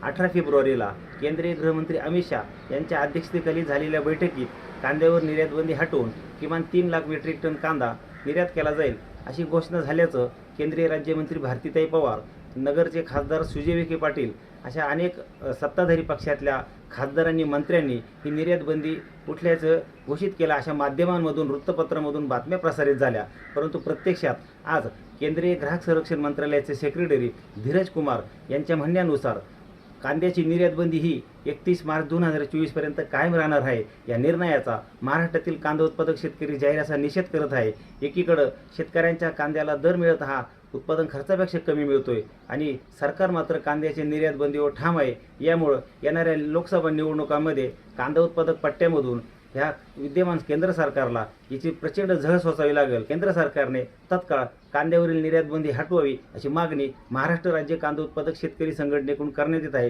18 फेब्रुवारीला केंद्रीय गृहमंत्री अमित शाह यांच्या अध्यक्षतेखाली झालेल्या बैठकीत कांद्यावर निर्यातबंदी हटवून किमान 3 लाख मेट्रिक टन कांदा निर्यात केला जाईल अशी घोषणा झाल्याचं केंद्रीय राज्यमंत्री भारतीताई पवार, नगरचे खासदार सुजय विखे पाटील अशा अनेक सत्ताधारी पक्षातल्या खासदारांनी, मंत्र्यांनी ही निर्यातबंदी उठल्याचं घोषित केलं अशा माध्यमांमधून, वृत्तपत्रांमधून बातम्या प्रसारित झाल्या. परंतु प्रत्यक्षात आज केंद्रीय ग्राहक संरक्षण मंत्रालयाचे सेक्रेटरी धीरज कुमार यांच्या म्हणण्यानुसार कांद्याची निर्यातबंदी ही 31 मार्च 2024 पर्यंत कायम राहणार आहे. या निर्णयाचा महाराष्ट्रातील कांदा उत्पादक शेतकरी जाहीर असा निषेध करत आहे. एकीकडं शेतकऱ्यांच्या कांद्याला दर मिळत हा उत्पादन खर्चापेक्षा कमी मिळतोय आणि सरकार मात्र कांद्याच्या निर्यातबंदीवर ठाम आहे. यामुळं येणाऱ्या लोकसभा निवडणुकांमध्ये कांदा उत्पादक पट्ट्यामधून ह्या विद्यमान केंद्र सरकारला याची प्रचंड झळ सोसावी लागेल. केंद्र सरकारने तत्काळ कांद्यावरील निर्यातबंदी हटवावी अशी मागणी महाराष्ट्र राज्य कांदा उत्पादक शेतकरी संघटनेकडून करण्यात येत आहे.